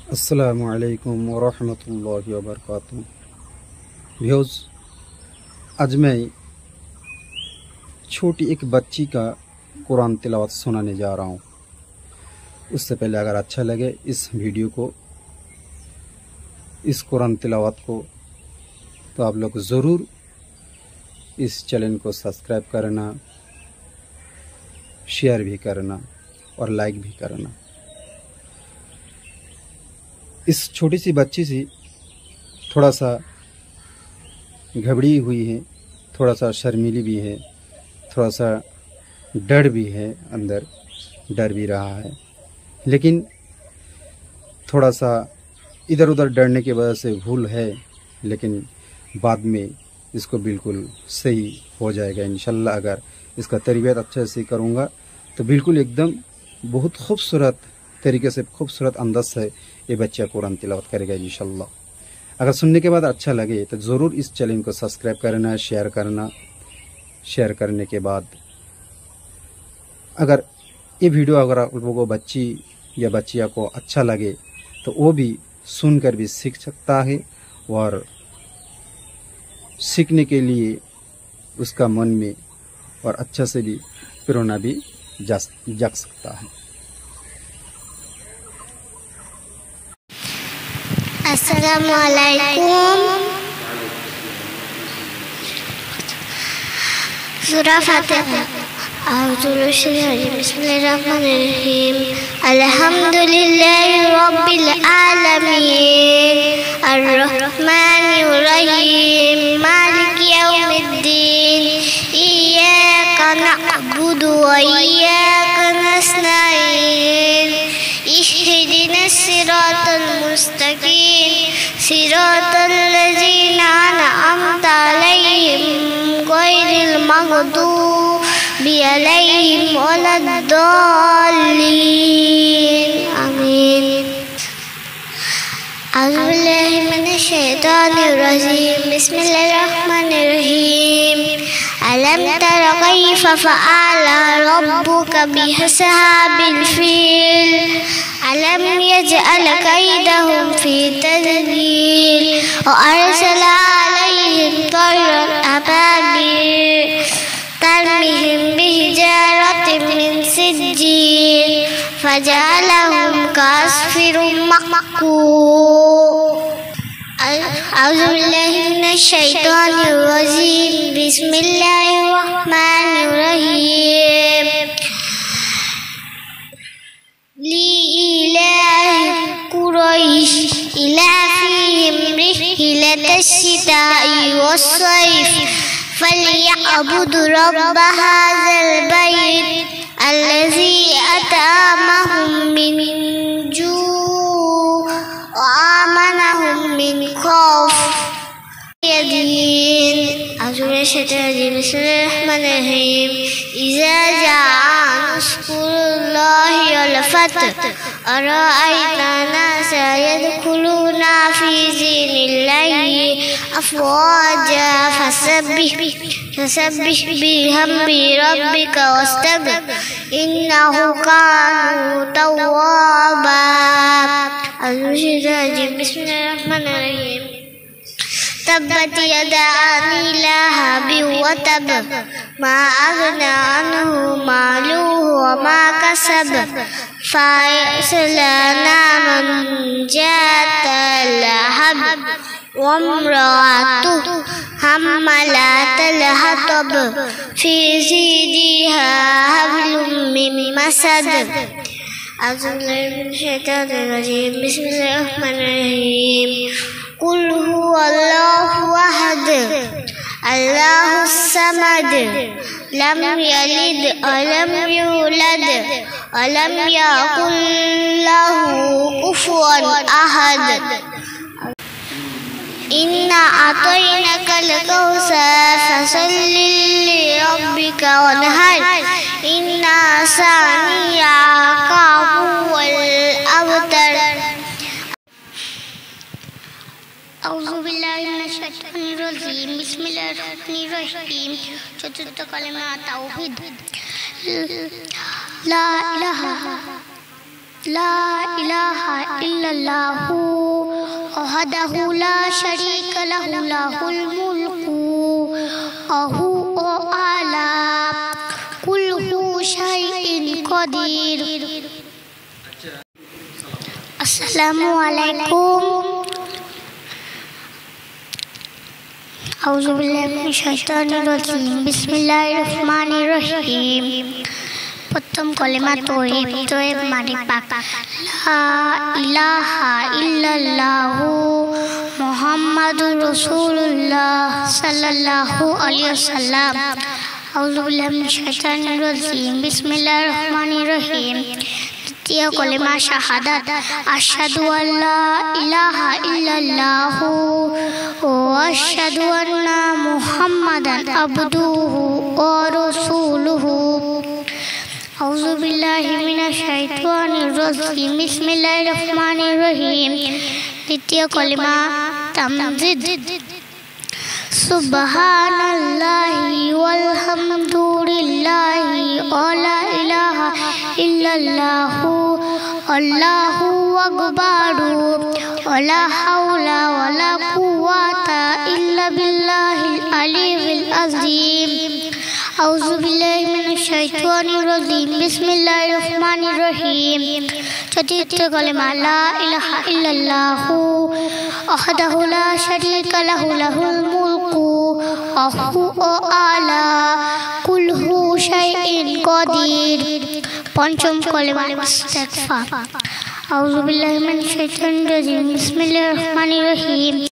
अस्सलामु अलैकुम वरहमतुल्लाहि वबरकातुहू। व्यूज़, आज मैं छोटी एक बच्ची का कुरान तिलावत सुनाने जा रहा हूँ। उससे पहले अगर अच्छा लगे इस वीडियो को, इस कुरान तिलावत को, तो आप लोग ज़रूर इस चैनल को सब्सक्राइब करना, शेयर भी करना और लाइक भी करना। इस छोटी सी बच्ची सी थोड़ा सा घबरी हुई है, थोड़ा सा शर्मीली भी है, थोड़ा सा डर भी है, अंदर डर भी रहा है, लेकिन थोड़ा सा इधर उधर डरने की वजह से भूल है, लेकिन बाद में इसको बिल्कुल सही हो जाएगा इंशाल्लाह। अगर इसका तरबियत अच्छे से करूँगा तो बिल्कुल एकदम बहुत खूबसूरत तरीके से, खूबसूरत अंदाज से ये बच्चा कुरान तिलावत करेगा इंशाल्लाह। अगर सुनने के बाद अच्छा लगे तो ज़रूर इस चैनल को सब्सक्राइब करना, शेयर करना। शेयर करने के बाद अगर ये वीडियो अगर आप लोगों को बच्ची या बच्चिया को अच्छा लगे तो वो भी सुनकर भी सीख सकता है और सीखने के लिए उसका मन में और अच्छा से भी प्रेरणा भी जाग सकता है। अस्सलामु अलैकुम। सूरा फातिहा। बिस्मिल्लाहिर्रहमानिर्रहीम। अल्हम्दुलिल्लाहि रब्बिल आलमीन अर्रहमानिर्रहीम मालिकि यौमिद्दीन इय्याका नअबुदु व इय्याका नस्तईन इहदिनस सिरातल मुस्तकीम सिरातल लज़ीना अनअमता अलैहिम गैरिल मग़दूबि अलैहिम वलद्दाल्लीन। आमीन। अऊज़ु बिल्लाहि मिनश शैतानिर रजीम। बिस्मिल्लाहिर्रहमानिर्रहीम। अलम तर कैफ़ फ़अल रब्बुका बिअस्हाबिल फ़ील अलम यजअल कैदहुम फ़ी तदलील व अरसल अलैहिम तयरन अबाबील तरमीहिम बिहिजारतिन मिन सिज्जील फजअलहुम कअस्फ़िरिम मअकूल। अऊज़ु बिल्लाहि मिनश शैतानिर रजीम। बिस्मिल्लाहिर्रहमानिर्रहीम। लिइलाफ़ि कुरैश इलाफ़िहिम रिह्लतश शिताइ वस्सैफ फलयअबुदु रब्ब हाज़ल बैत अल्लज़ी अतअमहुम मिन जूअ व आमनहुम मिन खौफ। बिस्मिल्लाहिर्रहमानिर्रहीम। इज़ा जाअ नस्रुल्लाहि वल फ़त्ह अरअयता अन्नासा यदखुलूना फ़ी दीनिल्लाहि अफ़वाजा फसब्बिह बिहम्दि रब्बिका वस्तग़फिर इन्नहु काना तव्वाबा। बिस्मिल्लाहिर्रहमानिर्रहीम। तब्बत यदा अबी लहबिन व तब मा अग़ना अन्हु मालुहु व मा कसब सयस्ला नारन ज़ात लहब व इम्रअतुहु हम्मालतल हतब फ़ी जीदिहा हब्लुम मिन मसद। अऊज़ु बिल्लाहि मिनश शैतानिर रजीम। बिस्मिल्लाहिर्रहमानिर्रहीम। कुल हुवल्लाहु अहद अल्लाहुस समद लम यलिद व लम यूलद व लम यकुल लहु कुफुवन अहद। इन्ना अतैनाकल कौसर फसल्लि लिरब्बिका वन्हर इन्ना शानिअका हुवल अबतर। अऊज़ु बिल्लाहि मिनश शैतानिर रजीम। बिस्मिल्लाहिर्रहमानिर्रहीम। चतुर्थ कलिमा ताऊहीद। ला इलाहा ইল্লাল্লাহু ওয়াহদাহু লা শারীকা লাহু লাহুল মুলকু ওয়া হুয়া আলা কুল্লি শাইইন কাদির। আসসালামু আলাইকুম। আউযু বিল্লাহি মিনাশ শাইতানির রাজিম। বিসমিল্লাহির রহমানির রহিম। প্রথম কলেমা তৌহিদ মানে পাক। লা ইলাহা ইল্লাল্লাহু মুহাম্মাদুর রাসূলুল্লাহ সাল্লাল্লাহু আলাইহি ওয়াসাল্লাম। আউযু বিল্লাহি মিনাশ শাইতানির রাজিম। বিসমিল্লাহির রহমানির রহিম। দ্বিতীয় কলেমা শাহাদাত। আশহাদু আল্লা ইলাহা ইল্লাল্লাহু ওয়া আশহাদু আন্না মুহাম্মাদান আবদুহু ওয়া রাসূলুহু। আউযু বিল্লাহি মিনাশ শাইতানির রাজিম। বিসমিল্লাহির রহমানির রহিম। তৃতীয় কলেমা তামজিদ। সুবহানাল্লাহি ওয়াল হামদুলিল্লাহি ওয়া লা ইলাহা ইল্লাল্লাহু আল্লাহু আকবার ওয়া লা হাওলা ওয়া লা কুওয়াতা ইল্লা বিল্লাহিল আলিয়্যিল আযীম। আউযু বিল্লাহি মিনাশ শাইতানির রাজিম। বিসমিল্লাহির রহমানির রহিম। চতুর্থ কলেমা লা ইলাহা ইল্লাল্লাহু ওয়াহদাহু লা শারীকা লাহু লাহুল মুলকু ওয়া হুয়া আলা কুল্লি শাইইন কাদির। পঞ্চম কলেমা ইস্তিগফার। আউযু বিল্লাহি মিনাশ শাইতানির রাজিম। বিসমিল্লাহির রহমানির রহিম।